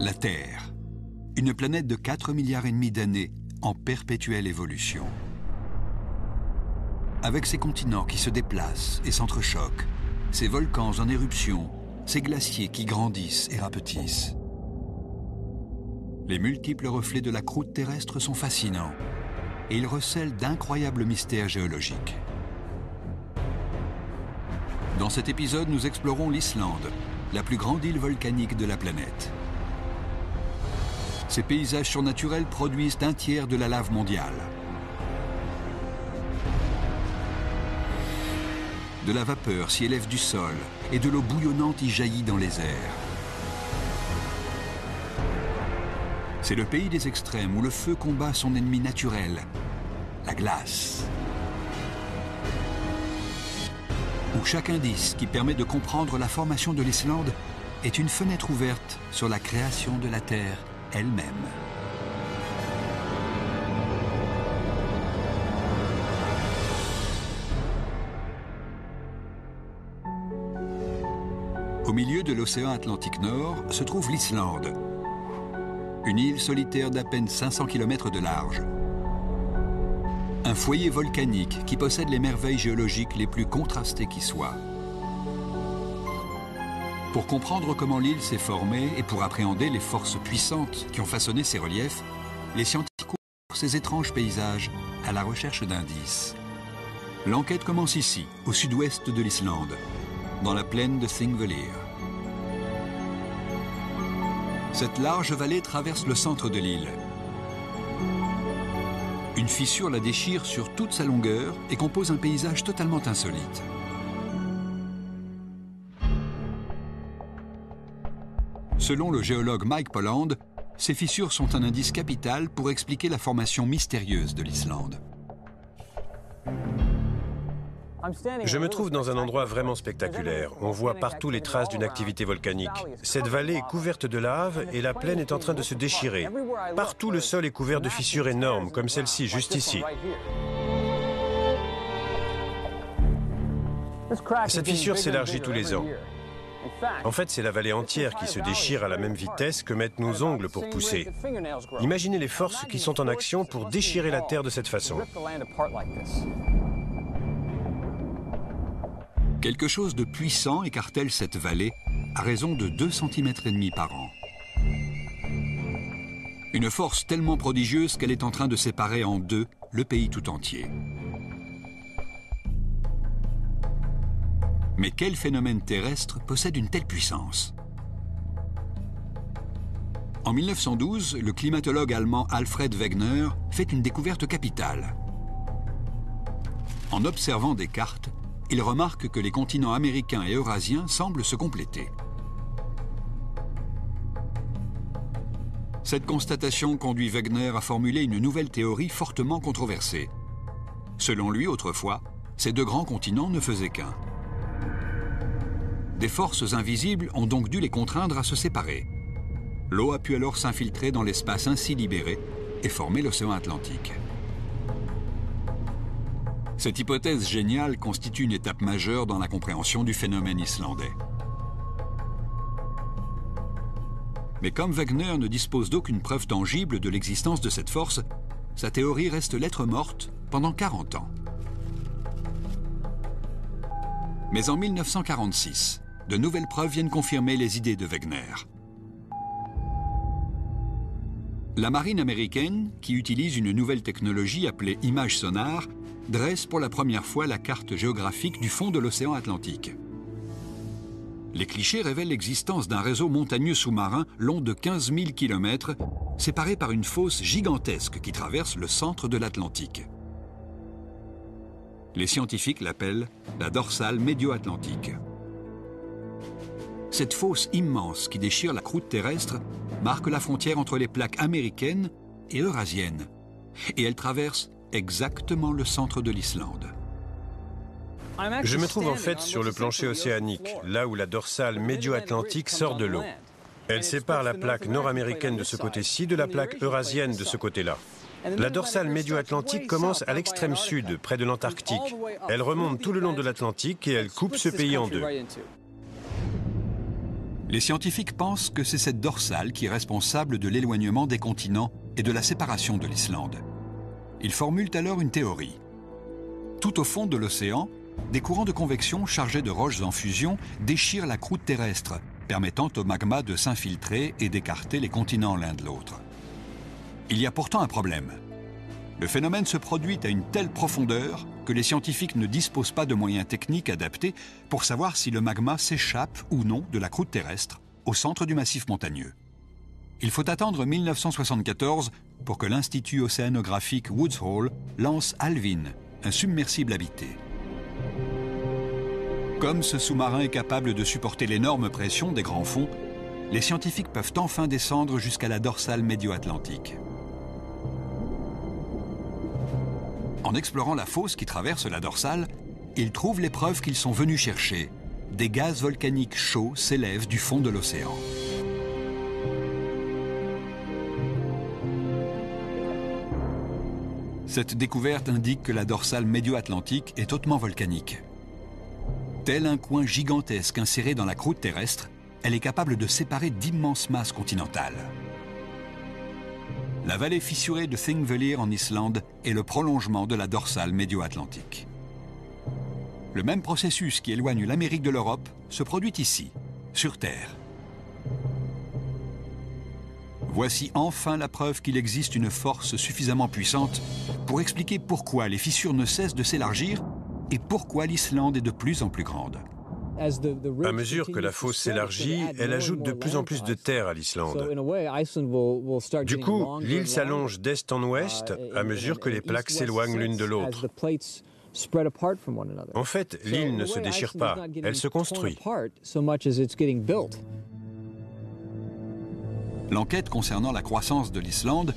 La Terre, une planète de 4,5 milliards d'années en perpétuelle évolution. Avec ses continents qui se déplacent et s'entrechoquent, ses volcans en éruption, ses glaciers qui grandissent et rapetissent. Les multiples reflets de la croûte terrestre sont fascinants et ils recèlent d'incroyables mystères géologiques. Dans cet épisode, nous explorons l'Islande, la plus grande île volcanique de la planète. Ces paysages surnaturels produisent un tiers de la lave mondiale. De la vapeur s'y élève du sol et de l'eau bouillonnante y jaillit dans les airs. C'est le pays des extrêmes où le feu combat son ennemi naturel, la glace. Où chaque indice qui permet de comprendre la formation de l'Islande est une fenêtre ouverte sur la création de la Terre elle-même. Au milieu de l'océan Atlantique Nord se trouve l'Islande, une île solitaire d'à peine 500 km de large. Un foyer volcanique qui possède les merveilles géologiques les plus contrastées qui soient. Pour comprendre comment l'île s'est formée et pour appréhender les forces puissantes qui ont façonné ses reliefs, les scientifiques courent ces étranges paysages à la recherche d'indices. L'enquête commence ici, au sud-ouest de l'Islande, dans la plaine de Thingvellir. Cette large vallée traverse le centre de l'île. Une fissure la déchire sur toute sa longueur et compose un paysage totalement insolite. Selon le géologue Mike Polland, ces fissures sont un indice capital pour expliquer la formation mystérieuse de l'Islande. Je me trouve dans un endroit vraiment spectaculaire. On voit partout les traces d'une activité volcanique. Cette vallée est couverte de lave et la plaine est en train de se déchirer. Partout, le sol est couvert de fissures énormes, comme celle-ci, juste ici. Cette fissure s'élargit tous les ans. En fait, c'est la vallée entière qui se déchire à la même vitesse que mettent nos ongles pour pousser. Imaginez les forces qui sont en action pour déchirer la terre de cette façon. Quelque chose de puissant écartèle cette vallée à raison de 2,5 cm par an. Une force tellement prodigieuse qu'elle est en train de séparer en deux le pays tout entier. Mais quel phénomène terrestre possède une telle puissance? En 1912, le climatologue allemand Alfred Wegener fait une découverte capitale. En observant des cartes, il remarque que les continents américains et eurasiens semblent se compléter. Cette constatation conduit Wegener à formuler une nouvelle théorie fortement controversée. Selon lui, autrefois, ces deux grands continents ne faisaient qu'un. Des forces invisibles ont donc dû les contraindre à se séparer. L'eau a pu alors s'infiltrer dans l'espace ainsi libéré et former l'océan Atlantique. Cette hypothèse géniale constitue une étape majeure dans la compréhension du phénomène islandais. Mais comme Wegener ne dispose d'aucune preuve tangible de l'existence de cette force, sa théorie reste lettre morte pendant 40 ans. Mais en 1946, de nouvelles preuves viennent confirmer les idées de Wegener. La marine américaine, qui utilise une nouvelle technologie appelée image sonar, dresse pour la première fois la carte géographique du fond de l'océan Atlantique. Les clichés révèlent l'existence d'un réseau montagneux sous-marin long de 15 000 km, séparé par une fosse gigantesque qui traverse le centre de l'Atlantique. Les scientifiques l'appellent la dorsale médio-atlantique. Cette fosse immense qui déchire la croûte terrestre marque la frontière entre les plaques américaines et eurasiennes. Et elle traverse exactement le centre de l'Islande. Je me trouve en fait sur le plancher océanique, là où la dorsale médio-atlantique sort de l'eau. Elle sépare la plaque nord-américaine de ce côté-ci de la plaque eurasienne de ce côté-là. La dorsale médio-atlantique commence à l'extrême sud, près de l'Antarctique. Elle remonte tout le long de l'Atlantique et elle coupe ce pays en deux. Les scientifiques pensent que c'est cette dorsale qui est responsable de l'éloignement des continents et de la séparation de l'Islande. Ils formulent alors une théorie. Tout au fond de l'océan, des courants de convection chargés de roches en fusion déchirent la croûte terrestre, permettant au magma de s'infiltrer et d'écarter les continents l'un de l'autre. Il y a pourtant un problème. Le phénomène se produit à une telle profondeur que les scientifiques ne disposent pas de moyens techniques adaptés pour savoir si le magma s'échappe ou non de la croûte terrestre au centre du massif montagneux. Il faut attendre 1974 pour que l'Institut océanographique Woods Hole lance Alvin, un submersible habité. Comme ce sous-marin est capable de supporter l'énorme pression des grands fonds, les scientifiques peuvent enfin descendre jusqu'à la dorsale médio-atlantique. En explorant la fosse qui traverse la dorsale, ils trouvent les preuves qu'ils sont venus chercher. Des gaz volcaniques chauds s'élèvent du fond de l'océan. Cette découverte indique que la dorsale médio-atlantique est hautement volcanique. Tel un coin gigantesque inséré dans la croûte terrestre, elle est capable de séparer d'immenses masses continentales. La vallée fissurée de Thingvellir en Islande est le prolongement de la dorsale médio-atlantique. Le même processus qui éloigne l'Amérique de l'Europe se produit ici, sur Terre. Voici enfin la preuve qu'il existe une force suffisamment puissante pour expliquer pourquoi les fissures ne cessent de s'élargir et pourquoi l'Islande est de plus en plus grande. À mesure que la fosse s'élargit, elle ajoute de plus en plus de terre à l'Islande. Du coup, l'île s'allonge d'est en ouest à mesure que les plaques s'éloignent l'une de l'autre. En fait, l'île ne se déchire pas, elle se construit. L'enquête concernant la croissance de l'Islande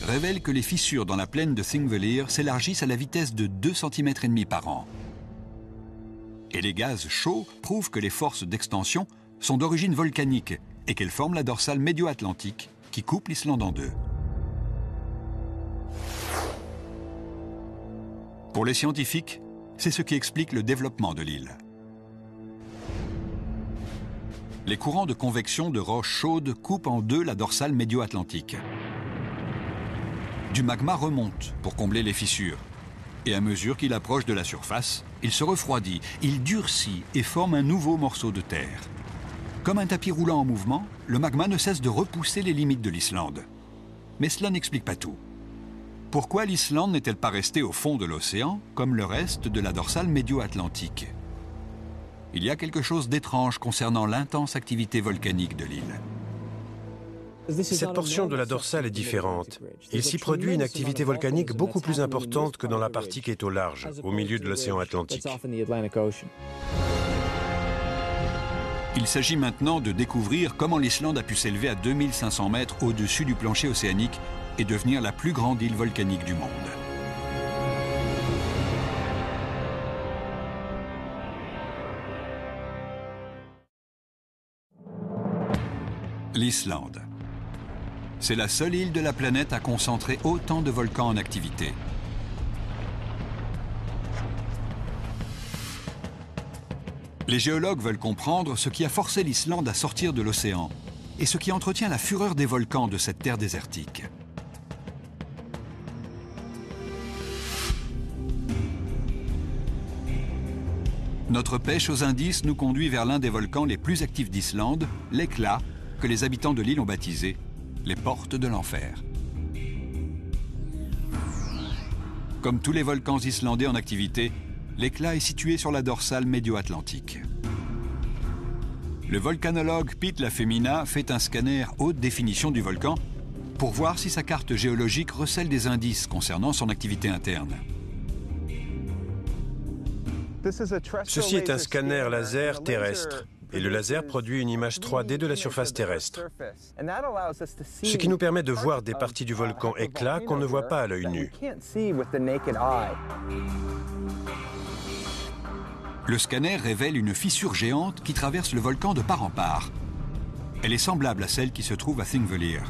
révèle que les fissures dans la plaine de Thingvellir s'élargissent à la vitesse de 2,5 cm par an. Et les gaz chauds prouvent que les forces d'extension sont d'origine volcanique et qu'elles forment la dorsale médio-atlantique qui coupe l'Islande en deux. Pour les scientifiques, c'est ce qui explique le développement de l'île. Les courants de convection de roches chaudes coupent en deux la dorsale médio-atlantique. Du magma remonte pour combler les fissures. Et à mesure qu'il approche de la surface, il se refroidit, il durcit et forme un nouveau morceau de terre. Comme un tapis roulant en mouvement, le magma ne cesse de repousser les limites de l'Islande. Mais cela n'explique pas tout. Pourquoi l'Islande n'est-elle pas restée au fond de l'océan, comme le reste de la dorsale médio-atlantique? Il y a quelque chose d'étrange concernant l'intense activité volcanique de l'île. Cette portion de la dorsale est différente. Il s'y produit une activité volcanique beaucoup plus importante que dans la partie qui est au large, au milieu de l'océan Atlantique. Il s'agit maintenant de découvrir comment l'Islande a pu s'élever à 2500 mètres au-dessus du plancher océanique et devenir la plus grande île volcanique du monde. L'Islande. C'est la seule île de la planète à concentrer autant de volcans en activité. Les géologues veulent comprendre ce qui a forcé l'Islande à sortir de l'océan et ce qui entretient la fureur des volcans de cette terre désertique. Notre pêche aux indices nous conduit vers l'un des volcans les plus actifs d'Islande, l'Hekla, que les habitants de l'île ont baptisé les portes de l'enfer. Comme tous les volcans islandais en activité, l'Hekla est situé sur la dorsale médio-atlantique. Le volcanologue Pete Lafemina fait un scanner haute définition du volcan pour voir si sa carte géologique recèle des indices concernant son activité interne. Ceci est un scanner laser terrestre. Et le laser produit une image 3D de la surface terrestre. Ce qui nous permet de voir des parties du volcan Hekla qu'on ne voit pas à l'œil nu. Le scanner révèle une fissure géante qui traverse le volcan de part en part. Elle est semblable à celle qui se trouve à Thingvellir.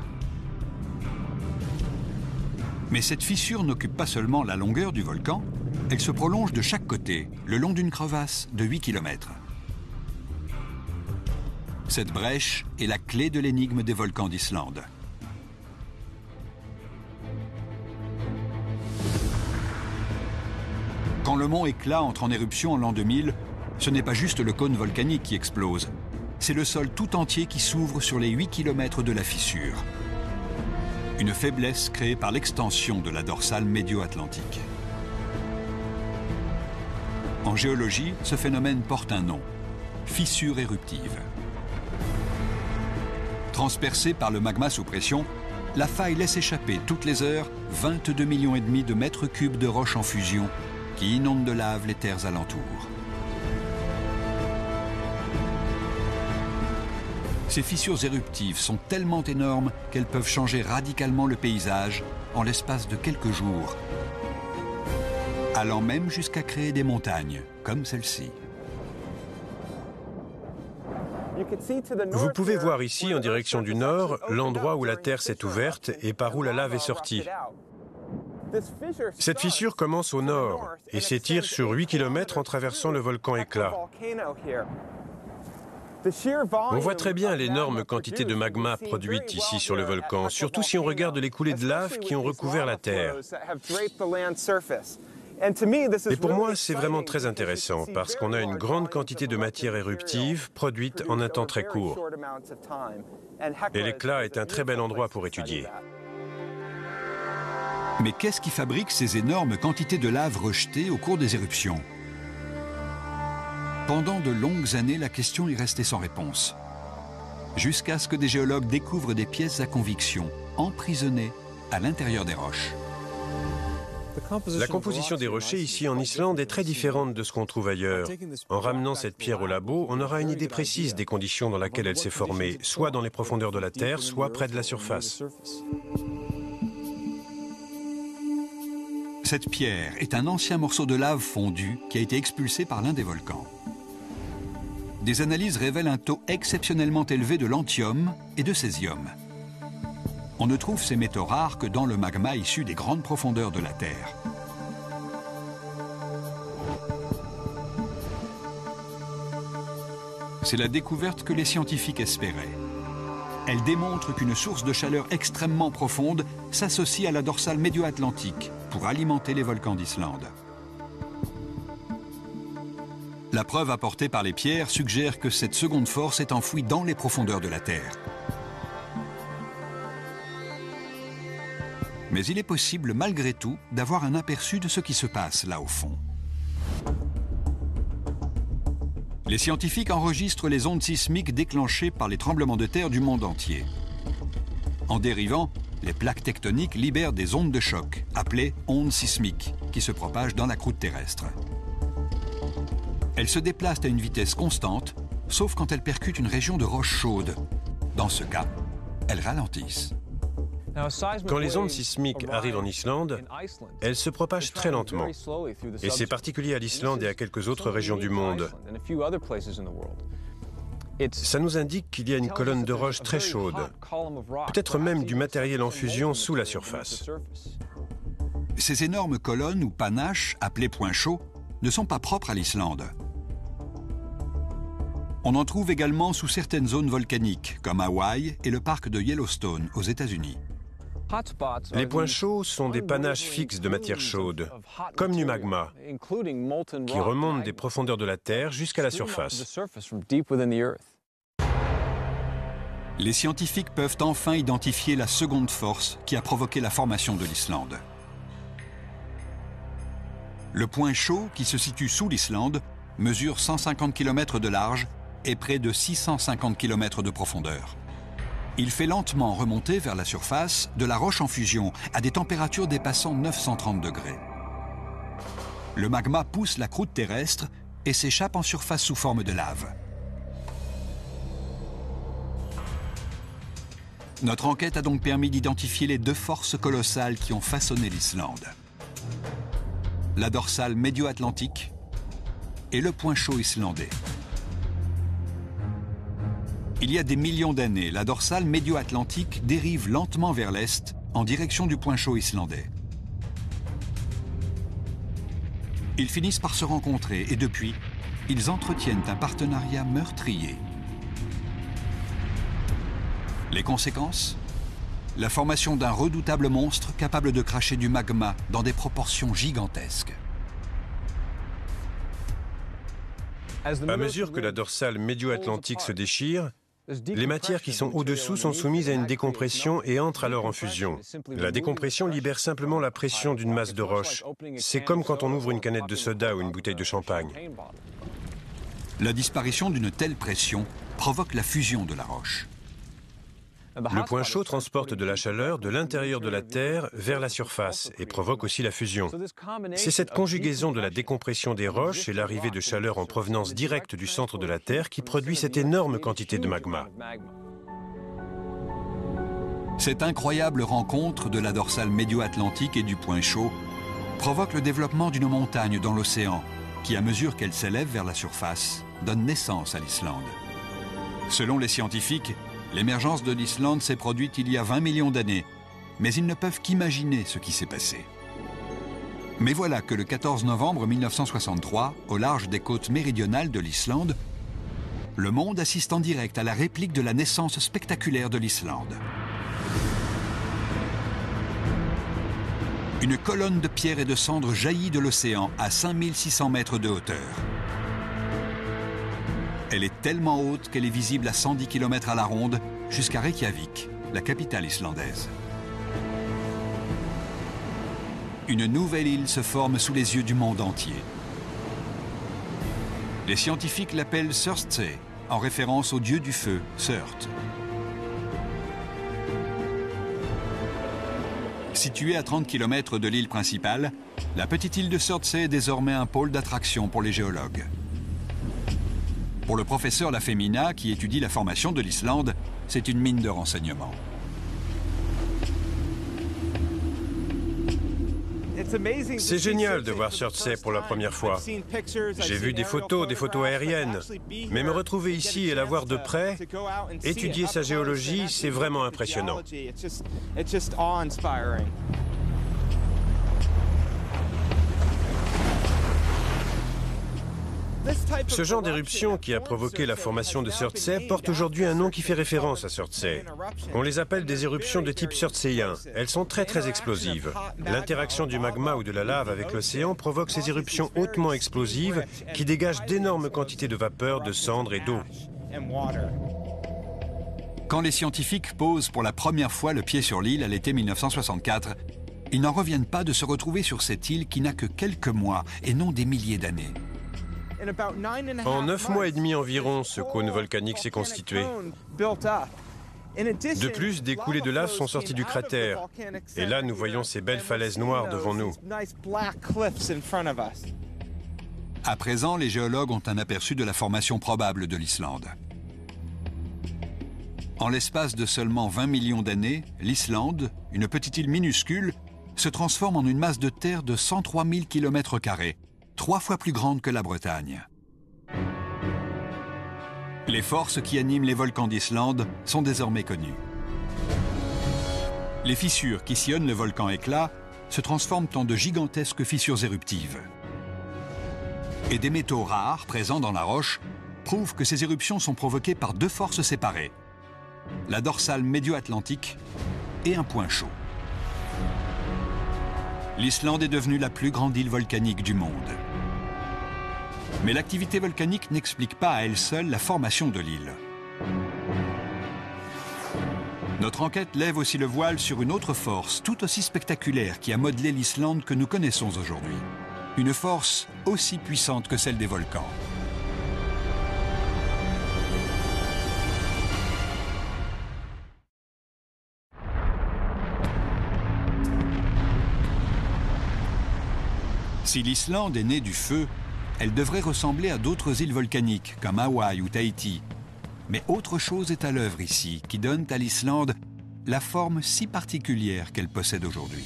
Mais cette fissure n'occupe pas seulement la longueur du volcan, elle se prolonge de chaque côté, le long d'une crevasse de 8 km. Cette brèche est la clé de l'énigme des volcans d'Islande. Quand le mont Hekla entre en éruption en l'an 2000, ce n'est pas juste le cône volcanique qui explose. C'est le sol tout entier qui s'ouvre sur les 8 km de la fissure. Une faiblesse créée par l'extension de la dorsale médio-atlantique. En géologie, ce phénomène porte un nom, fissure éruptive. Transpercée par le magma sous pression, la faille laisse échapper toutes les heures 22,5 millions de mètres cubes de roches en fusion qui inondent de lave les terres alentours. Ces fissures éruptives sont tellement énormes qu'elles peuvent changer radicalement le paysage en l'espace de quelques jours, allant même jusqu'à créer des montagnes, comme celle-ci. Vous pouvez voir ici, en direction du nord, l'endroit où la terre s'est ouverte et par où la lave est sortie. Cette fissure commence au nord et s'étire sur 8 km en traversant le volcan Hekla. On voit très bien l'énorme quantité de magma produite ici sur le volcan, surtout si on regarde les coulées de lave qui ont recouvert la terre. Et pour moi, c'est vraiment très intéressant parce qu'on a une grande quantité de matière éruptive produite en un temps très court. Et l'Hekla est un très bel endroit pour étudier. Mais qu'est-ce qui fabrique ces énormes quantités de lave rejetées au cours des éruptions? Pendant de longues années, la question est restée sans réponse. Jusqu'à ce que des géologues découvrent des pièces à conviction, emprisonnées à l'intérieur des roches. La composition des rochers ici en Islande est très différente de ce qu'on trouve ailleurs. En ramenant cette pierre au labo, on aura une idée précise des conditions dans lesquelles elle s'est formée, soit dans les profondeurs de la terre, soit près de la surface. Cette pierre est un ancien morceau de lave fondu qui a été expulsé par l'un des volcans. Des analyses révèlent un taux exceptionnellement élevé de lanthium et de césium. On ne trouve ces métaux rares que dans le magma issu des grandes profondeurs de la Terre. C'est la découverte que les scientifiques espéraient. Elle démontre qu'une source de chaleur extrêmement profonde s'associe à la dorsale médio-atlantique pour alimenter les volcans d'Islande. La preuve apportée par les pierres suggère que cette seconde force est enfouie dans les profondeurs de la Terre. Mais il est possible, malgré tout, d'avoir un aperçu de ce qui se passe là au fond. Les scientifiques enregistrent les ondes sismiques déclenchées par les tremblements de terre du monde entier. En dérivant, les plaques tectoniques libèrent des ondes de choc, appelées ondes sismiques, qui se propagent dans la croûte terrestre. Elles se déplacent à une vitesse constante, sauf quand elles percutent une région de roches chaudes. Dans ce cas, elles ralentissent. Quand les ondes sismiques arrivent en Islande, elles se propagent très lentement. Et c'est particulier à l'Islande et à quelques autres régions du monde. Ça nous indique qu'il y a une colonne de roches très chaude, peut-être même du matériel en fusion sous la surface. Ces énormes colonnes ou panaches, appelées points chauds, ne sont pas propres à l'Islande. On en trouve également sous certaines zones volcaniques, comme Hawaï et le parc de Yellowstone, aux États-Unis. Les points chauds sont des panaches fixes de matière chaude, comme du magma, qui remontent des profondeurs de la Terre jusqu'à la surface. Les scientifiques peuvent enfin identifier la seconde force qui a provoqué la formation de l'Islande. Le point chaud, qui se situe sous l'Islande, mesure 150 km de large et près de 650 km de profondeur. Il fait lentement remonter vers la surface de la roche en fusion à des températures dépassant 930 degrés. Le magma pousse la croûte terrestre et s'échappe en surface sous forme de lave. Notre enquête a donc permis d'identifier les deux forces colossales qui ont façonné l'Islande. La dorsale médio-atlantique et le point chaud islandais. Il y a des millions d'années, la dorsale médio-atlantique dérive lentement vers l'est en direction du point chaud islandais. Ils finissent par se rencontrer et depuis, ils entretiennent un partenariat meurtrier. Les conséquences? La formation d'un redoutable monstre capable de cracher du magma dans des proportions gigantesques. À mesure que la dorsale médio-atlantique se déchire, les matières qui sont au-dessous sont soumises à une décompression et entrent alors en fusion. La décompression libère simplement la pression d'une masse de roche. C'est comme quand on ouvre une canette de soda ou une bouteille de champagne. La disparition d'une telle pression provoque la fusion de la roche. Le point chaud transporte de la chaleur de l'intérieur de la Terre vers la surface et provoque aussi la fusion. C'est cette conjugaison de la décompression des roches et l'arrivée de chaleur en provenance directe du centre de la Terre qui produit cette énorme quantité de magma. Cette incroyable rencontre de la dorsale médio-atlantique et du point chaud provoque le développement d'une montagne dans l'océan qui, à mesure qu'elle s'élève vers la surface, donne naissance à l'Islande. Selon les scientifiques, l'émergence de l'Islande s'est produite il y a 20 millions d'années, mais ils ne peuvent qu'imaginer ce qui s'est passé. Mais voilà que le 14 novembre 1963, au large des côtes méridionales de l'Islande, le monde assiste en direct à la réplique de la naissance spectaculaire de l'Islande. Une colonne de pierre et de cendres jaillit de l'océan à 5600 mètres de hauteur. Elle est tellement haute qu'elle est visible à 110 km à la ronde jusqu'à Reykjavik, la capitale islandaise. Une nouvelle île se forme sous les yeux du monde entier. Les scientifiques l'appellent Surtsey, en référence au dieu du feu, Surt. Située à 30 km de l'île principale, la petite île de Surtsey est désormais un pôle d'attraction pour les géologues. Pour le professeur Lafemina, qui étudie la formation de l'Islande, c'est une mine de renseignements. C'est génial de voir Surtsey pour la première fois. J'ai vu des photos aériennes. Mais me retrouver ici et la voir de près, étudier sa géologie, c'est vraiment impressionnant. Ce genre d'éruption qui a provoqué la formation de Surtsey porte aujourd'hui un nom qui fait référence à Surtsey. On les appelle des éruptions de type surtseyien. Elles sont très explosives. L'interaction du magma ou de la lave avec l'océan provoque ces éruptions hautement explosives qui dégagent d'énormes quantités de vapeur, de cendres et d'eau. Quand les scientifiques posent pour la première fois le pied sur l'île à l'été 1964, ils n'en reviennent pas de se retrouver sur cette île qui n'a que quelques mois et non des milliers d'années. En 9 mois et demi environ, ce cône volcanique s'est constitué. De plus, des coulées de lave sont sorties du cratère. Et là, nous voyons ces belles falaises noires devant nous. À présent, les géologues ont un aperçu de la formation probable de l'Islande. En l'espace de seulement 20 millions d'années, l'Islande, une petite île minuscule, se transforme en une masse de terre de 103 000 km², 3 fois plus grande que la Bretagne. Les forces qui animent les volcans d'Islande sont désormais connues. Les fissures qui sillonnent le volcan éclat se transforment en de gigantesques fissures éruptives. Et des métaux rares présents dans la roche prouvent que ces éruptions sont provoquées par 2 forces séparées, la dorsale médio-atlantique et un point chaud. L'Islande est devenue la plus grande île volcanique du monde. Mais l'activité volcanique n'explique pas à elle seule la formation de l'île. Notre enquête lève aussi le voile sur une autre force tout aussi spectaculaire qui a modelé l'Islande que nous connaissons aujourd'hui. Une force aussi puissante que celle des volcans. Si l'Islande est née du feu, elle devrait ressembler à d'autres îles volcaniques, comme Hawaï ou Tahiti. Mais autre chose est à l'œuvre ici, qui donne à l'Islande la forme si particulière qu'elle possède aujourd'hui.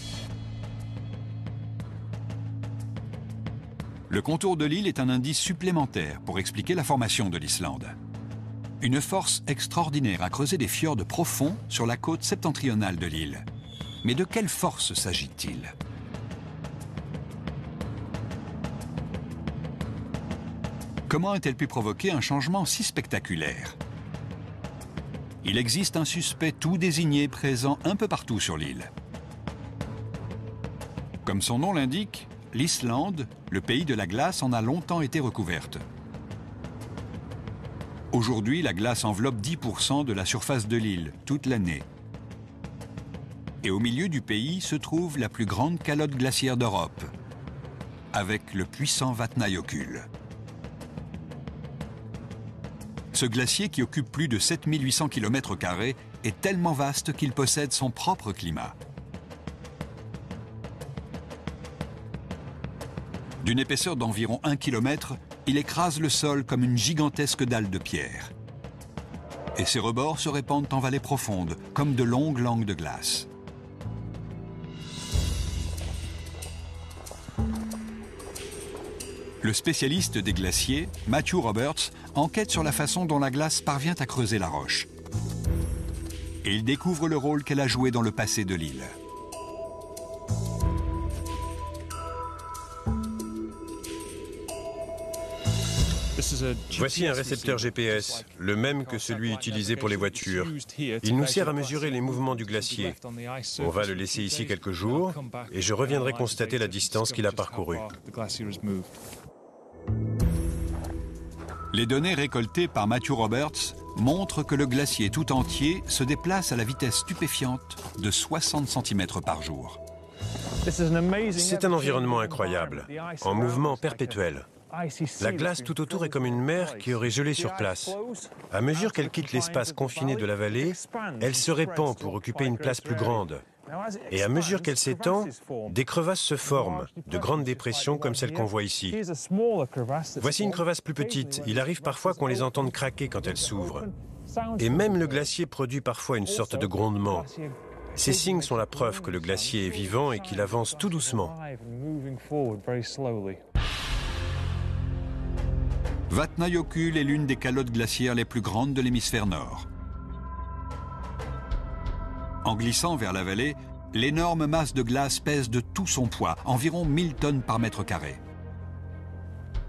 Le contour de l'île est un indice supplémentaire pour expliquer la formation de l'Islande. Une force extraordinaire a creusé des fjords profonds sur la côte septentrionale de l'île. Mais de quelle force s'agit-il ? Comment a-t-elle pu provoquer un changement si spectaculaire? Il existe un suspect tout désigné présent un peu partout sur l'île. Comme son nom l'indique, l'Islande, le pays de la glace, en a longtemps été recouverte. Aujourd'hui, la glace enveloppe 10% de la surface de l'île, toute l'année. Et au milieu du pays se trouve la plus grande calotte glaciaire d'Europe, avec le puissant Vatnajökull. Ce glacier, qui occupe plus de 7800 km², est tellement vaste qu'il possède son propre climat. D'une épaisseur d'environ 1 km, il écrase le sol comme une gigantesque dalle de pierre. Et ses rebords se répandent en vallées profondes, comme de longues langues de glace. Le spécialiste des glaciers, Matthew Roberts, enquête sur la façon dont la glace parvient à creuser la roche. Et il découvre le rôle qu'elle a joué dans le passé de l'île. Voici un récepteur GPS, le même que celui utilisé pour les voitures. Il nous sert à mesurer les mouvements du glacier. On va le laisser ici quelques jours et je reviendrai constater la distance qu'il a parcourue. Les données récoltées par Matthew Roberts montrent que le glacier tout entier se déplace à la vitesse stupéfiante de 60 cm par jour. C'est un environnement incroyable, en mouvement perpétuel. La glace tout autour est comme une mer qui aurait gelé sur place. À mesure qu'elle quitte l'espace confiné de la vallée, elle se répand pour occuper une place plus grande. Et à mesure qu'elle s'étend, des crevasses se forment, de grandes dépressions comme celle qu'on voit ici. Voici une crevasse plus petite. Il arrive parfois qu'on les entende craquer quand elles s'ouvrent. Et même le glacier produit parfois une sorte de grondement. Ces signes sont la preuve que le glacier est vivant et qu'il avance tout doucement. Vatnajökull est l'une des calottes glaciaires les plus grandes de l'hémisphère nord. En glissant vers la vallée, l'énorme masse de glace pèse de tout son poids, environ 1000 tonnes par mètre carré.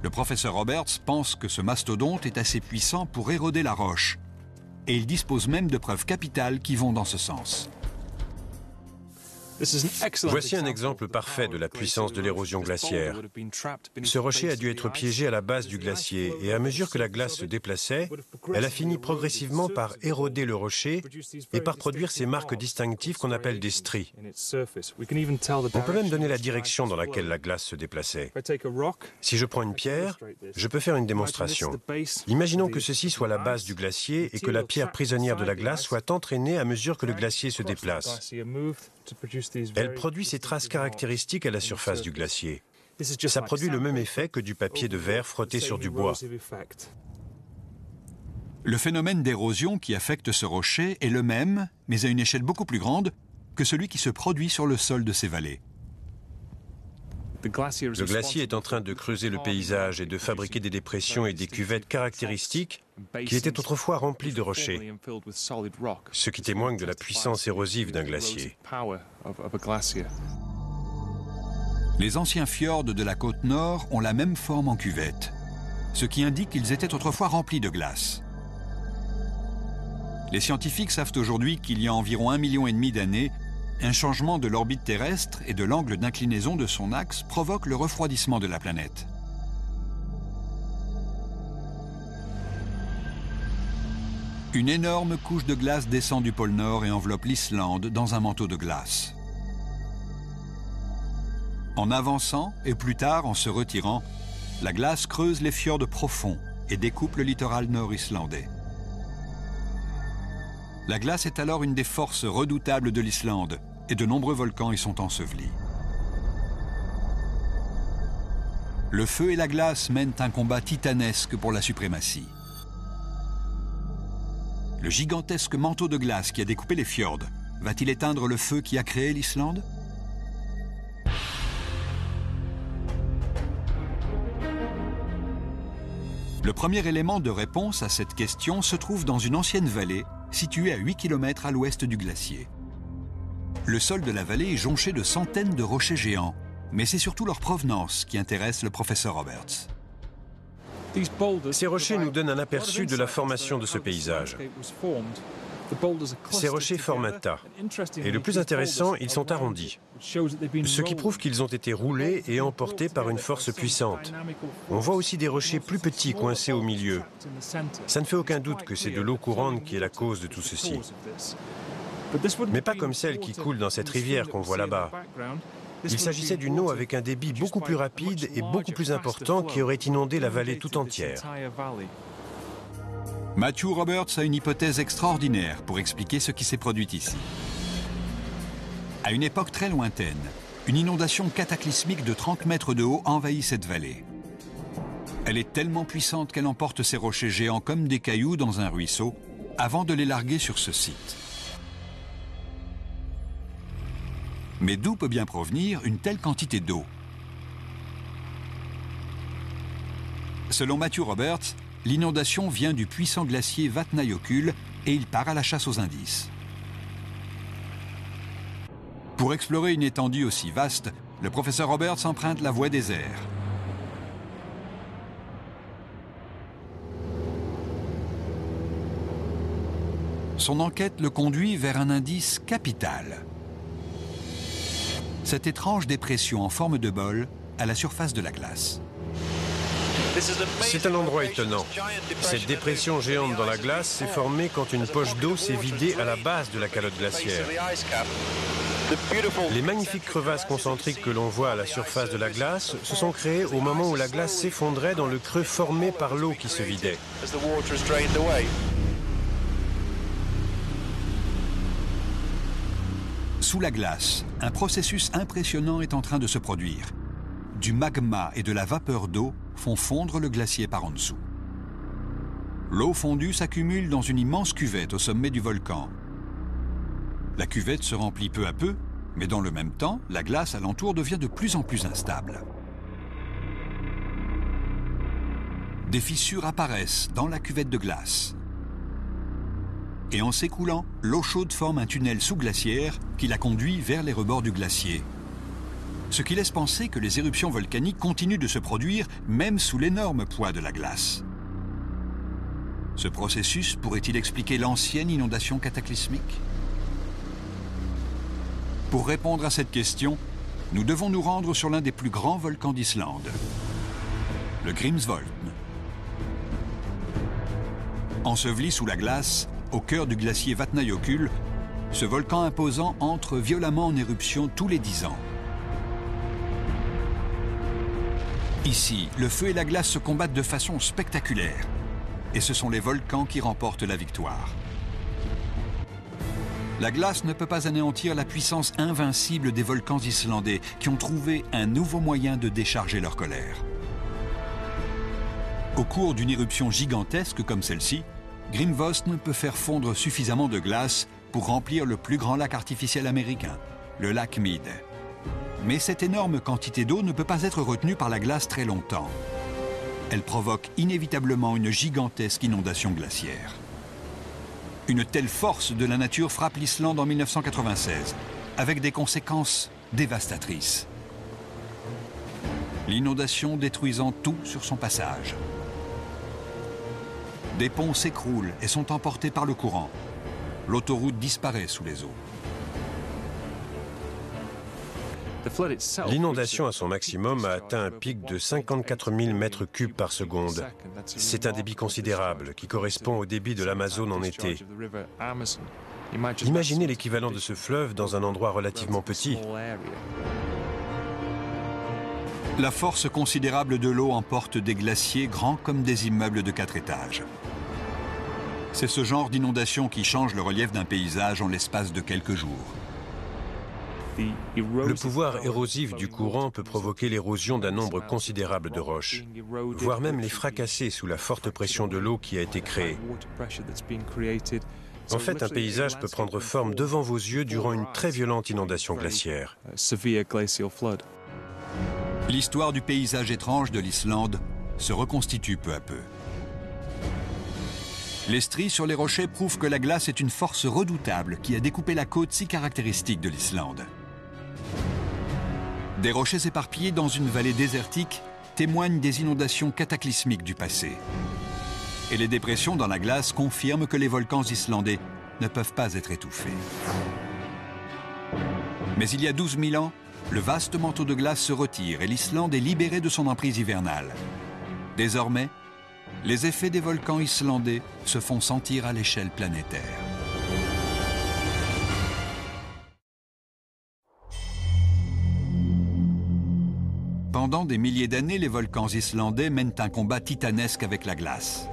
Le professeur Roberts pense que ce mastodonte est assez puissant pour éroder la roche, et il dispose même de preuves capitales qui vont dans ce sens. Voici un exemple parfait de la puissance de l'érosion glaciaire. Ce rocher a dû être piégé à la base du glacier et à mesure que la glace se déplaçait, elle a fini progressivement par éroder le rocher et par produire ces marques distinctives qu'on appelle des stries. On peut même donner la direction dans laquelle la glace se déplaçait. Si je prends une pierre, je peux faire une démonstration. Imaginons que ceci soit la base du glacier et que la pierre prisonnière de la glace soit entraînée à mesure que le glacier se déplace. Elle produit ces traces caractéristiques à la surface du glacier. Ça produit le même effet que du papier de verre frotté sur du bois. Le phénomène d'érosion qui affecte ce rocher est le même, mais à une échelle beaucoup plus grande, que celui qui se produit sur le sol de ces vallées. Le glacier est en train de creuser le paysage et de fabriquer des dépressions et des cuvettes caractéristiques qui étaient autrefois remplies de rochers, ce qui témoigne de la puissance érosive d'un glacier. Les anciens fjords de la côte nord ont la même forme en cuvette, ce qui indique qu'ils étaient autrefois remplis de glace. Les scientifiques savent aujourd'hui qu'il y a environ 1,5 million d'années, un changement de l'orbite terrestre et de l'angle d'inclinaison de son axe provoque le refroidissement de la planète. Une énorme couche de glace descend du pôle Nord et enveloppe l'Islande dans un manteau de glace. En avançant, et plus tard en se retirant, la glace creuse les fjords profonds et découpe le littoral nord-islandais. La glace est alors une des forces redoutables de l'Islande, et de nombreux volcans y sont ensevelis. Le feu et la glace mènent un combat titanesque pour la suprématie. Le gigantesque manteau de glace qui a découpé les fjords va-t-il éteindre le feu qui a créé l'Islande ? Le premier élément de réponse à cette question se trouve dans une ancienne vallée située à 8 km à l'ouest du glacier. Le sol de la vallée est jonché de centaines de rochers géants, mais c'est surtout leur provenance qui intéresse le professeur Roberts. Ces rochers nous donnent un aperçu de la formation de ce paysage. Ces rochers forment un tas. Et le plus intéressant, ils sont arrondis. Ce qui prouve qu'ils ont été roulés et emportés par une force puissante. On voit aussi des rochers plus petits coincés au milieu. Ça ne fait aucun doute que c'est de l'eau courante qui est la cause de tout ceci. Mais pas comme celle qui coule dans cette rivière qu'on voit là-bas. Il s'agissait d'une eau avec un débit beaucoup plus rapide et beaucoup plus important qui aurait inondé la vallée tout entière. Matthew Roberts a une hypothèse extraordinaire pour expliquer ce qui s'est produit ici. À une époque très lointaine, une inondation cataclysmique de 30 mètres de haut envahit cette vallée. Elle est tellement puissante qu'elle emporte ces rochers géants comme des cailloux dans un ruisseau avant de les larguer sur ce site. Mais d'où peut bien provenir une telle quantité d'eau? Selon Matthew Roberts, l'inondation vient du puissant glacier Vatnajökull et il part à la chasse aux indices. Pour explorer une étendue aussi vaste, le professeur Roberts emprunte la voie des airs. Son enquête le conduit vers un indice capital. Cette étrange dépression en forme de bol à la surface de la glace. C'est un endroit étonnant. Cette dépression géante dans la glace s'est formée quand une poche d'eau s'est vidée à la base de la calotte glaciaire. Les magnifiques crevasses concentriques que l'on voit à la surface de la glace se sont créées au moment où la glace s'effondrait dans le creux formé par l'eau qui se vidait. Sous la glace, un processus impressionnant est en train de se produire. Du magma et de la vapeur d'eau font fondre le glacier par en dessous. L'eau fondue s'accumule dans une immense cuvette au sommet du volcan. La cuvette se remplit peu à peu, mais dans le même temps, la glace alentour devient de plus en plus instable. Des fissures apparaissent dans la cuvette de glace. Et en s'écoulant, l'eau chaude forme un tunnel sous-glaciaire qui la conduit vers les rebords du glacier. Ce qui laisse penser que les éruptions volcaniques continuent de se produire même sous l'énorme poids de la glace. Ce processus pourrait-il expliquer l'ancienne inondation cataclysmique? Pour répondre à cette question, nous devons nous rendre sur l'un des plus grands volcans d'Islande, le Grímsvötn. Enseveli sous la glace, au cœur du glacier Vatnajökull, ce volcan imposant entre violemment en éruption tous les 10 ans. Ici, le feu et la glace se combattent de façon spectaculaire. Et ce sont les volcans qui remportent la victoire. La glace ne peut pas anéantir la puissance invincible des volcans islandais qui ont trouvé un nouveau moyen de décharger leur colère. Au cours d'une éruption gigantesque comme celle-ci, Grímsvötn peut faire fondre suffisamment de glace pour remplir le plus grand lac artificiel américain, le lac Mead. Mais cette énorme quantité d'eau ne peut pas être retenue par la glace très longtemps. Elle provoque inévitablement une gigantesque inondation glaciaire. Une telle force de la nature frappe l'Islande en 1996, avec des conséquences dévastatrices. L'inondation détruisant tout sur son passage. Des ponts s'écroulent et sont emportés par le courant. L'autoroute disparaît sous les eaux. L'inondation à son maximum a atteint un pic de 54 000 mètres cubes par seconde. C'est un débit considérable qui correspond au débit de l'Amazone en été. Imaginez l'équivalent de ce fleuve dans un endroit relativement petit. La force considérable de l'eau emporte des glaciers grands comme des immeubles de 4 étages. C'est ce genre d'inondation qui change le relief d'un paysage en l'espace de quelques jours. Le pouvoir érosif du courant peut provoquer l'érosion d'un nombre considérable de roches, voire même les fracasser sous la forte pression de l'eau qui a été créée. En fait, un paysage peut prendre forme devant vos yeux durant une très violente inondation glaciaire. L'histoire du paysage étrange de l'Islande se reconstitue peu à peu. Les stries sur les rochers prouvent que la glace est une force redoutable qui a découpé la côte si caractéristique de l'Islande. Des rochers éparpillés dans une vallée désertique témoignent des inondations cataclysmiques du passé. Et les dépressions dans la glace confirment que les volcans islandais ne peuvent pas être étouffés. Mais il y a 12 000 ans, le vaste manteau de glace se retire et l'Islande est libérée de son emprise hivernale. Désormais, les effets des volcans islandais se font sentir à l'échelle planétaire. Pendant des milliers d'années, les volcans islandais mènent un combat titanesque avec la glace.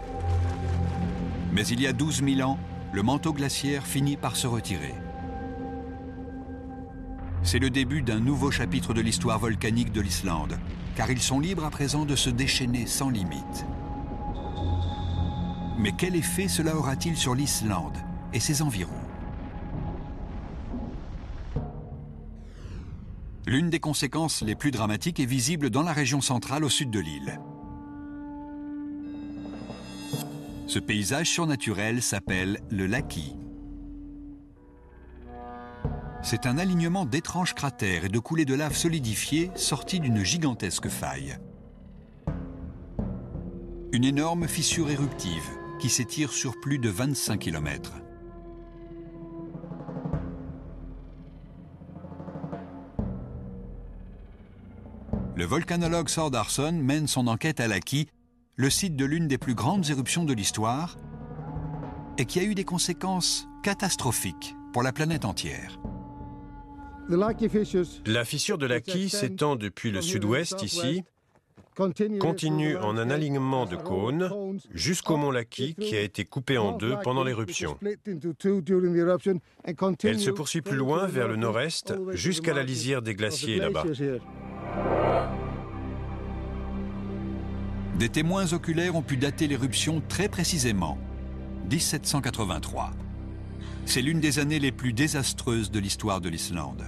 Mais il y a 12 000 ans, le manteau glaciaire finit par se retirer. C'est le début d'un nouveau chapitre de l'histoire volcanique de l'Islande, car ils sont libres à présent de se déchaîner sans limite. Mais quel effet cela aura-t-il sur l'Islande et ses environs? L'une des conséquences les plus dramatiques est visible dans la région centrale au sud de l'île. Ce paysage surnaturel s'appelle le Laki. C'est un alignement d'étranges cratères et de coulées de lave solidifiées sorties d'une gigantesque faille. Une énorme fissure éruptive qui s'étire sur plus de 25 km. Le volcanologue Thordarson mène son enquête à Laki, le site de l'une des plus grandes éruptions de l'histoire, et qui a eu des conséquences catastrophiques pour la planète entière. La fissure de Laki s'étend depuis le sud-ouest ici, continue en un alignement de cônes jusqu'au mont Laki qui a été coupé en deux pendant l'éruption. Elle se poursuit plus loin vers le nord-est jusqu'à la lisière des glaciers là-bas. Des témoins oculaires ont pu dater l'éruption très précisément, 1783. C'est l'une des années les plus désastreuses de l'histoire de l'Islande.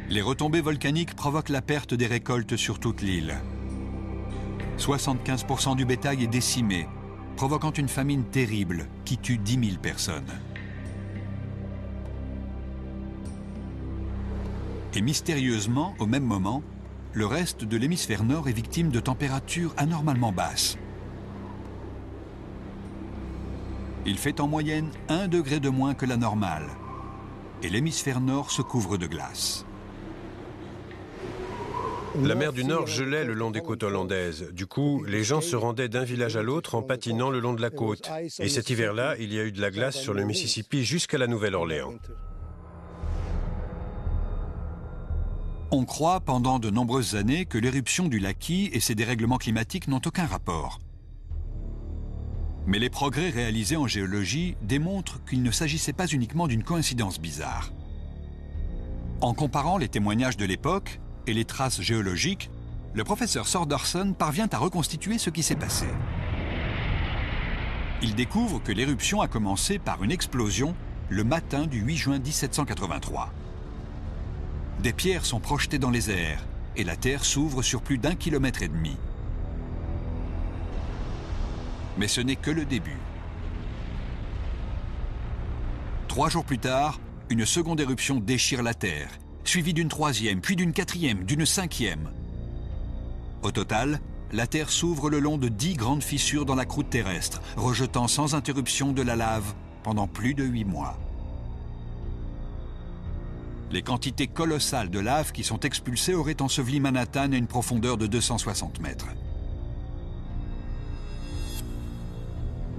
Les retombées volcaniques provoquent la perte des récoltes sur toute l'île. 75% du bétail est décimé, provoquant une famine terrible qui tue 10 000 personnes. Et mystérieusement, au même moment, le reste de l'hémisphère nord est victime de températures anormalement basses. Il fait en moyenne 1 degré de moins que la normale, et l'hémisphère nord se couvre de glace. La mer du Nord gelait le long des côtes hollandaises. Du coup, les gens se rendaient d'un village à l'autre en patinant le long de la côte. Et cet hiver-là, il y a eu de la glace sur le Mississippi jusqu'à la Nouvelle-Orléans. On croit pendant de nombreuses années que l'éruption du Laki et ses dérèglements climatiques n'ont aucun rapport. Mais les progrès réalisés en géologie démontrent qu'il ne s'agissait pas uniquement d'une coïncidence bizarre. En comparant les témoignages de l'époque et les traces géologiques, le professeur Thordarson parvient à reconstituer ce qui s'est passé. Il découvre que l'éruption a commencé par une explosion le matin du 8 juin 1783. Des pierres sont projetées dans les airs et la Terre s'ouvre sur plus d'1,5 km. Mais ce n'est que le début. 3 jours plus tard, une seconde éruption déchire la Terre, suivie d'une troisième, puis d'une quatrième, d'une cinquième. Au total, la Terre s'ouvre le long de 10 grandes fissures dans la croûte terrestre, rejetant sans interruption de la lave pendant plus de 8 mois. Les quantités colossales de lave qui sont expulsées auraient enseveli Manhattan à une profondeur de 260 mètres.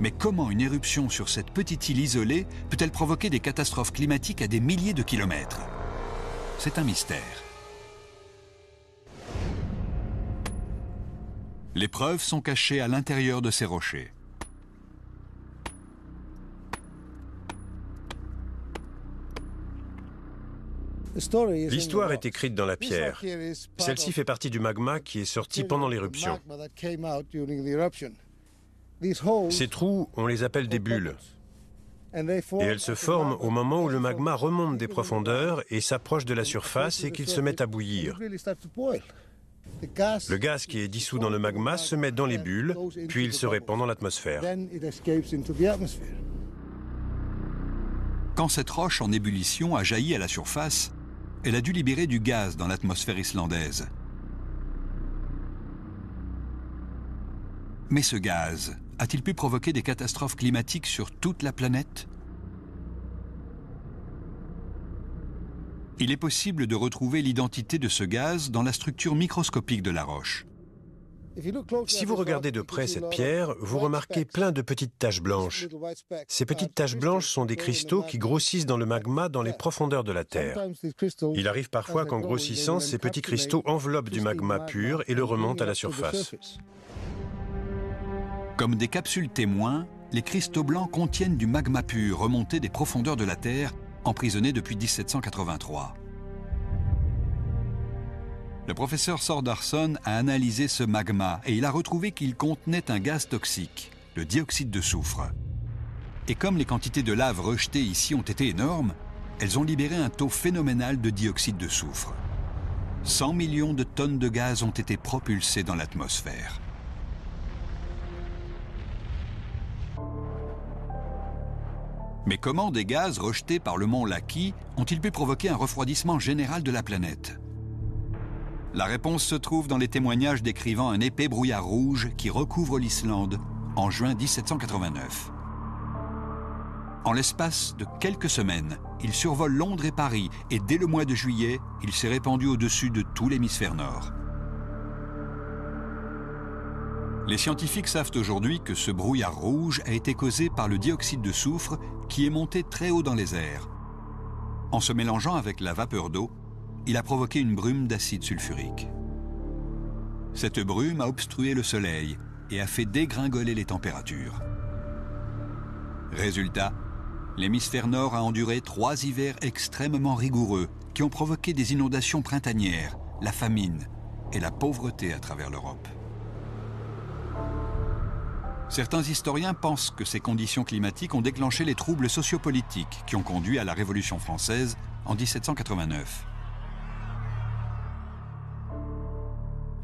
Mais comment une éruption sur cette petite île isolée peut-elle provoquer des catastrophes climatiques à des milliers de kilomètres? C'est un mystère. Les preuves sont cachées à l'intérieur de ces rochers. L'histoire est écrite dans la pierre. Celle-ci fait partie du magma qui est sorti pendant l'éruption. Ces trous, on les appelle des bulles. Et elles se forment au moment où le magma remonte des profondeurs et s'approche de la surface et qu'il se met à bouillir. Le gaz qui est dissous dans le magma se met dans les bulles, puis il se répand dans l'atmosphère. Quand cette roche en ébullition a jailli à la surface, elle a dû libérer du gaz dans l'atmosphère islandaise. Mais ce gaz a-t-il pu provoquer des catastrophes climatiques sur toute la planète? Il est possible de retrouver l'identité de ce gaz dans la structure microscopique de la roche. Si vous regardez de près cette pierre, vous remarquez plein de petites taches blanches. Ces petites taches blanches sont des cristaux qui grossissent dans le magma dans les profondeurs de la Terre. Il arrive parfois qu'en grossissant, ces petits cristaux enveloppent du magma pur et le remontent à la surface. Comme des capsules témoins, les cristaux blancs contiennent du magma pur remonté des profondeurs de la Terre, emprisonné depuis 1783. Le professeur Thordarson a analysé ce magma et il a retrouvé qu'il contenait un gaz toxique, le dioxyde de soufre. Et comme les quantités de lave rejetées ici ont été énormes, elles ont libéré un taux phénoménal de dioxyde de soufre. 100 millions de tonnes de gaz ont été propulsées dans l'atmosphère. Mais comment des gaz rejetés par le mont Laki ont-ils pu provoquer un refroidissement général de la planète? La réponse se trouve dans les témoignages décrivant un épais brouillard rouge qui recouvre l'Islande en juin 1789. En l'espace de quelques semaines, il survole Londres et Paris et dès le mois de juillet, il s'est répandu au-dessus de tout l'hémisphère nord. Les scientifiques savent aujourd'hui que ce brouillard rouge a été causé par le dioxyde de soufre qui est monté très haut dans les airs. En se mélangeant avec la vapeur d'eau, il a provoqué une brume d'acide sulfurique. Cette brume a obstrué le soleil et a fait dégringoler les températures. Résultat, l'hémisphère nord a enduré 3 hivers extrêmement rigoureux qui ont provoqué des inondations printanières, la famine et la pauvreté à travers l'Europe. Certains historiens pensent que ces conditions climatiques ont déclenché les troubles sociopolitiques qui ont conduit à la Révolution française en 1789.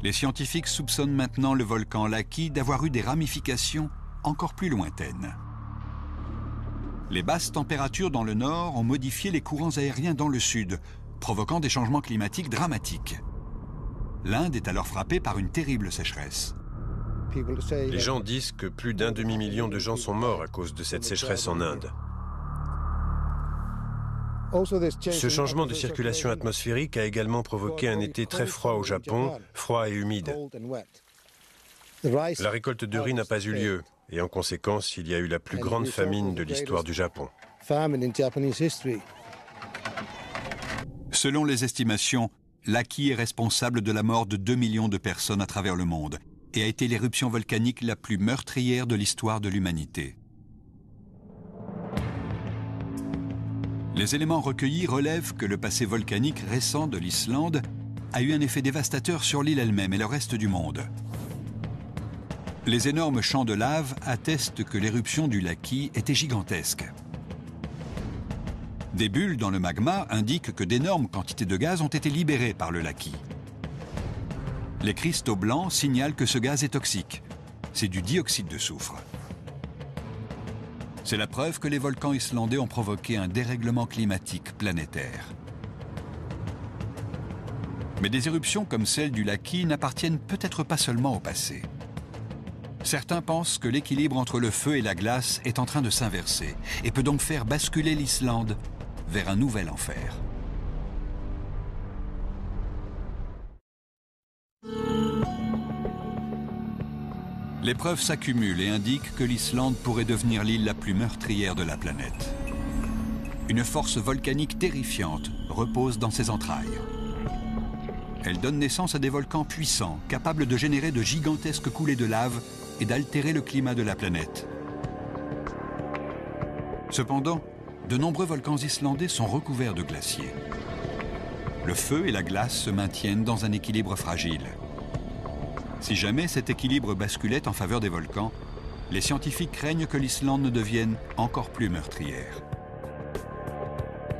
Les scientifiques soupçonnent maintenant le volcan Laki d'avoir eu des ramifications encore plus lointaines. Les basses températures dans le nord ont modifié les courants aériens dans le sud, provoquant des changements climatiques dramatiques. L'Inde est alors frappée par une terrible sécheresse. Les gens disent que plus d'1 demi-million de gens sont morts à cause de cette sécheresse en Inde. Ce changement de circulation atmosphérique a également provoqué un été très froid au Japon, froid et humide. La récolte de riz n'a pas eu lieu, et en conséquence, il y a eu la plus grande famine de l'histoire du Japon. Selon les estimations, Laki est responsable de la mort de 2 millions de personnes à travers le monde et a été l'éruption volcanique la plus meurtrière de l'histoire de l'humanité. Les éléments recueillis relèvent que le passé volcanique récent de l'Islande a eu un effet dévastateur sur l'île elle-même et le reste du monde. Les énormes champs de lave attestent que l'éruption du Laki était gigantesque. Des bulles dans le magma indiquent que d'énormes quantités de gaz ont été libérées par le Laki. Les cristaux blancs signalent que ce gaz est toxique. C'est du dioxyde de soufre. C'est la preuve que les volcans islandais ont provoqué un dérèglement climatique planétaire. Mais des éruptions comme celle du Laki n'appartiennent peut-être pas seulement au passé. Certains pensent que l'équilibre entre le feu et la glace est en train de s'inverser et peut donc faire basculer l'Islande vers un nouvel enfer. Les preuves s'accumulent et indiquent que l'Islande pourrait devenir l'île la plus meurtrière de la planète. Une force volcanique terrifiante repose dans ses entrailles. Elle donne naissance à des volcans puissants, capables de générer de gigantesques coulées de lave et d'altérer le climat de la planète. Cependant, de nombreux volcans islandais sont recouverts de glaciers. Le feu et la glace se maintiennent dans un équilibre fragile. Si jamais cet équilibre basculait en faveur des volcans, les scientifiques craignent que l'Islande ne devienne encore plus meurtrière.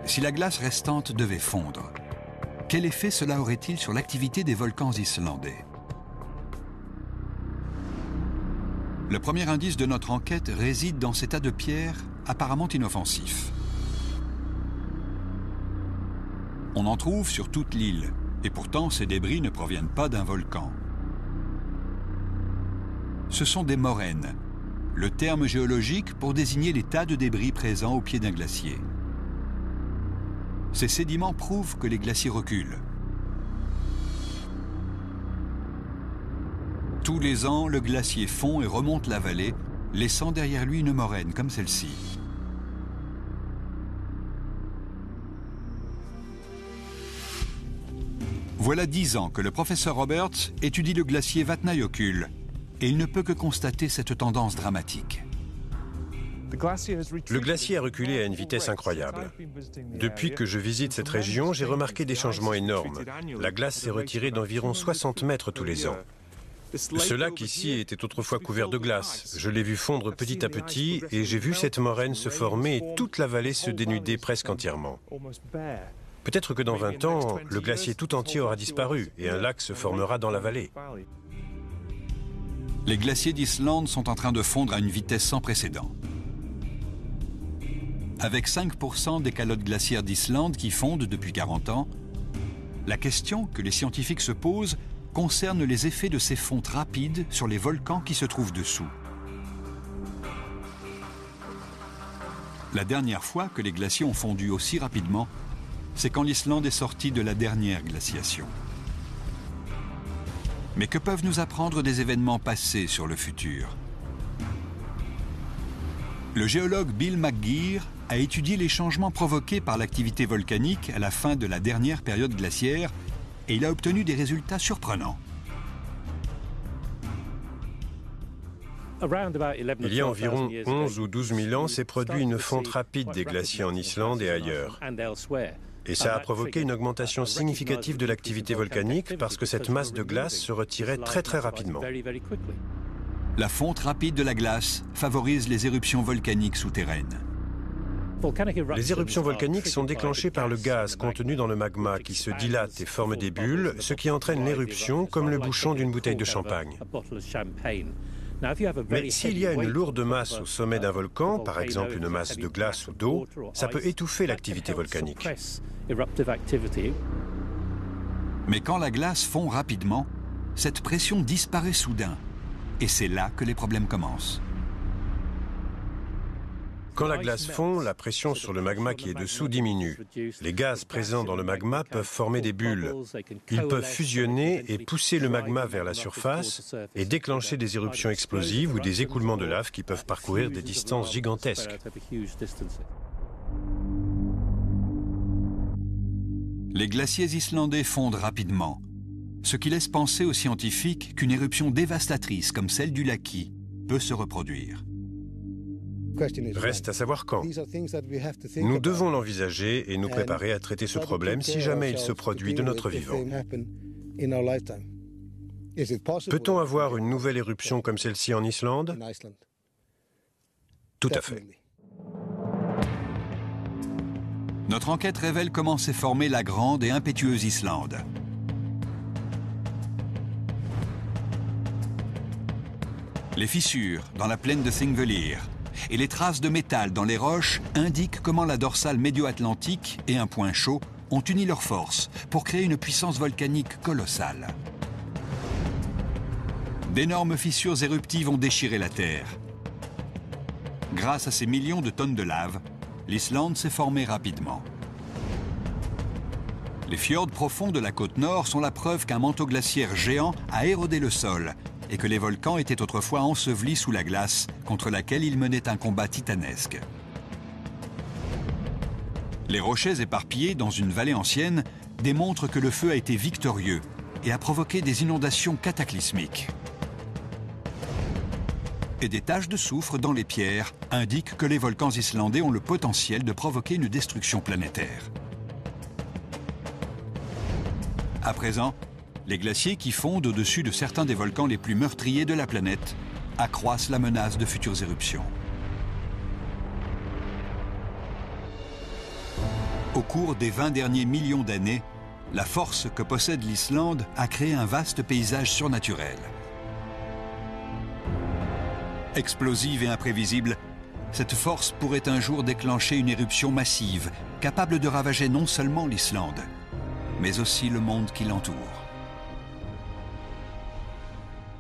Si la glace restante devait fondre, quel effet cela aurait-il sur l'activité des volcans islandais? Le premier indice de notre enquête réside dans ces tas de pierres apparemment inoffensifs. On en trouve sur toute l'île, et pourtant ces débris ne proviennent pas d'un volcan. Ce sont des moraines, le terme géologique pour désigner les tas de débris présents au pied d'un glacier. Ces sédiments prouvent que les glaciers reculent. Tous les ans, le glacier fond et remonte la vallée, laissant derrière lui une moraine comme celle-ci. Voilà 10 ans que le professeur Roberts étudie le glacier Vatnajökull et il ne peut que constater cette tendance dramatique. Le glacier a reculé à une vitesse incroyable. Depuis que je visite cette région, j'ai remarqué des changements énormes. La glace s'est retirée d'environ 60 mètres tous les ans. Ce lac ici était autrefois couvert de glace. Je l'ai vu fondre petit à petit et j'ai vu cette moraine se former et toute la vallée se dénuder presque entièrement. Peut-être que dans 20 ans, le glacier tout entier aura disparu et un lac se formera dans la vallée. Les glaciers d'Islande sont en train de fondre à une vitesse sans précédent. Avec 5% des calottes glaciaires d'Islande qui fondent depuis 40 ans, la question que les scientifiques se posent concerne les effets de ces fontes rapides sur les volcans qui se trouvent dessous. La dernière fois que les glaciers ont fondu aussi rapidement, c'est quand l'Islande est sortie de la dernière glaciation. Mais que peuvent nous apprendre des événements passés sur le futur? Le géologue Bill McGeer a étudié les changements provoqués par l'activité volcanique à la fin de la dernière période glaciaire et il a obtenu des résultats surprenants. Il y a environ 11 ou 12 000 ans, s'est produit une fonte rapide des glaciers en Islande et ailleurs. Et ça a provoqué une augmentation significative de l'activité volcanique parce que cette masse de glace se retirait très rapidement. La fonte rapide de la glace favorise les éruptions volcaniques souterraines. Les éruptions volcaniques sont déclenchées par le gaz contenu dans le magma qui se dilate et forme des bulles, ce qui entraîne l'éruption comme le bouchon d'une bouteille de champagne. Mais s'il y a une lourde masse au sommet d'un volcan, par exemple une masse de glace ou d'eau, ça peut étouffer l'activité volcanique. Mais quand la glace fond rapidement, cette pression disparaît soudain. Et c'est là que les problèmes commencent. Quand la glace fond, la pression sur le magma qui est dessous diminue. Les gaz présents dans le magma peuvent former des bulles. Ils peuvent fusionner et pousser le magma vers la surface et déclencher des éruptions explosives ou des écoulements de lave qui peuvent parcourir des distances gigantesques. Les glaciers islandais fondent rapidement, ce qui laisse penser aux scientifiques qu'une éruption dévastatrice comme celle du Laki peut se reproduire. Reste à savoir quand. Nous devons l'envisager et nous préparer à traiter ce problème si jamais il se produit de notre vivant. Peut-on avoir une nouvelle éruption comme celle-ci en Islande? Tout à fait. Notre enquête révèle comment s'est formée la grande et impétueuse Islande. Les fissures dans la plaine de Þingvellir et les traces de métal dans les roches indiquent comment la dorsale médio-atlantique et un point chaud ont uni leurs forces pour créer une puissance volcanique colossale. D'énormes fissures éruptives ont déchiré la Terre. Grâce à ces millions de tonnes de lave, l'Islande s'est formée rapidement. Les fjords profonds de la côte nord sont la preuve qu'un manteau glaciaire géant a érodé le sol et que les volcans étaient autrefois ensevelis sous la glace contre laquelle ils menaient un combat titanesque. Les rochers éparpillés dans une vallée ancienne démontrent que le feu a été victorieux et a provoqué des inondations cataclysmiques. Et des taches de soufre dans les pierres indiquent que les volcans islandais ont le potentiel de provoquer une destruction planétaire. À présent, les glaciers qui fondent au-dessus de certains des volcans les plus meurtriers de la planète accroissent la menace de futures éruptions. Au cours des 20 derniers millions d'années, la force que possède l'Islande a créé un vaste paysage surnaturel. Explosive et imprévisible, cette force pourrait un jour déclencher une éruption massive, capable de ravager non seulement l'Islande, mais aussi le monde qui l'entoure.